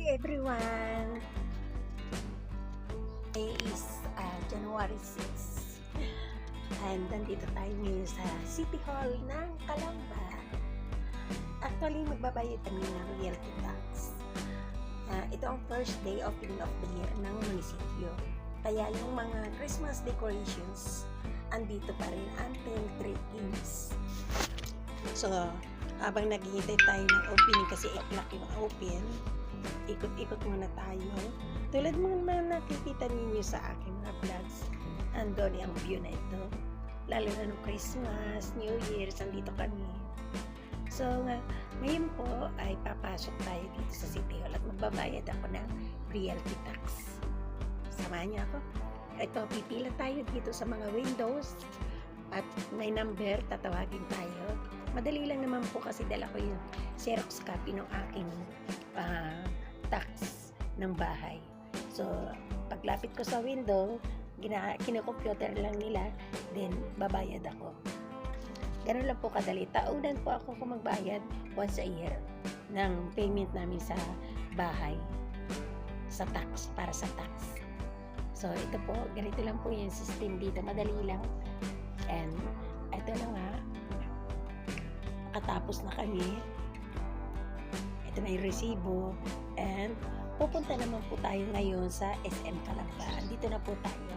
everyone! Today is January 6 and nandito tayo ngayon sa City Hall ng Calamba. Actually, magbabayad kami ng realty tax. Ito ang first day opening of the year ng munisipyo. Kaya yung mga Christmas decorations andito pa rin until 3 days. So, habang naghihintay tayo ng opening kasi 8 o'clock yung open, ikot-ikot muna tayo. Tulad mo naman nakikita ninyo sa aking mga vlogs, andun yung view na ito. Lalo na nung Christmas, New Year's, andito kami. So, ngayon po ay papasok tayo dito sa City Hall at magbabayad ako ng realty tax. Samahan niyo ako. Ito, pipila tayo dito sa mga windows at may number, tatawagin tayo. Madali lang naman po kasi dala ko yung Xerox copy ng aking tax ng bahay. So, paglapit ko sa window, kino-computer lang nila, then babayad ako. Ganun lang po kadali. Taunan po ako kung magbayad once a year ng payment namin sa bahay, sa tax, para sa tax. So, ito po, ganito lang po yung system dito. Madali lang. And, ito na nga, katapos na kami. Ito na yung resibo. And, pupunta naman po tayo ngayon sa SM Calamba. Dito na po tayo.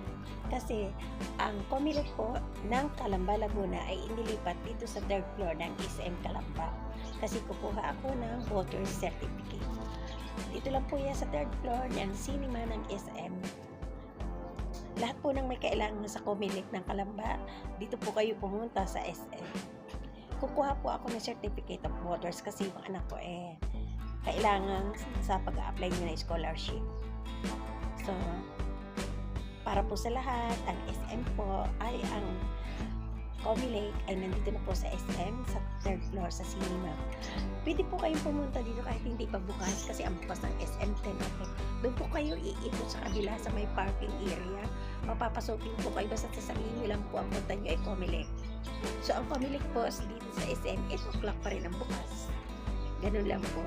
Kasi, ang Comelec po ng Calamba, Laguna ay inilipat dito sa 3rd floor ng SM Calamba. Kasi kukuha ako ng voter certificate. Dito lang po yan sa 3rd floor ng cinema ng SM. Lahat po ng may kailangan sa Comelec ng Calamba, dito po kayo pumunta sa SM. Kukuha po ako ng certificate of voters kasi yung anak ko kailangan sa pag-apply niya ng scholarship. So, para po sa lahat, ang SM po ay ang Comelec ay nandito na po sa SM sa 3rd floor sa cinema. Pwede po kayong pumunta dito kahit hindi pa bukas kasi ang bukas ng SM 10 o'clock. Doon po kayo iikot sa kabila sa may parking area. Mapapasokin po kayo basta sasabihin nyo lang po ang punta nyo ay Comelec. So, ang Comelec po dito sa SM, 8 o'clock pa rin ang bukas. Ganun lang po.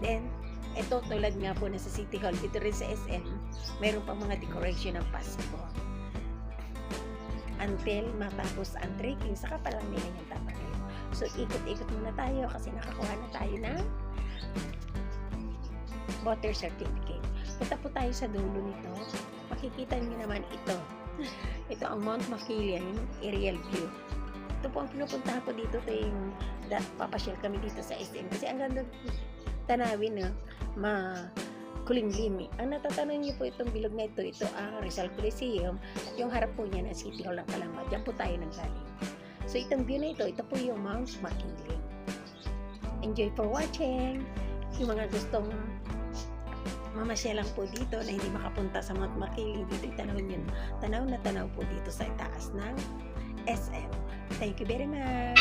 Then, ito tulad nga po na sa City Hall, dito rin sa SM, mayroon pang mga decoration ng Pasko. Until matapos ang trekking, saka pa lang nila yung tatanggal. So, ikot-ikot muna tayo kasi nakakuha na tayo ng voter certificate. Punta po tayo sa dulo nito. Makikita niyo naman ito. Ito ang Mount Makiling aerial view. Ito po ang pinupuntahan ko dito. Ito yung papasyal kami dito sa SM. Kasi ang ganda tanawin na makulinglim. Ang natatanong niyo po itong bilog na ito, ito ang Rizal Coliseum at yung harap po niya ng City Hall ng Calamba. Diyan po tayo nang galing. So itong view na ito po yung Mount Makiling. Enjoy for watching. Yung mga gustong mamasya lang po dito na hindi makapunta sa Mount Makiling, dito itanawin yun. Tanaw na tanaw po dito sa itaas ng SM. Thank you very much.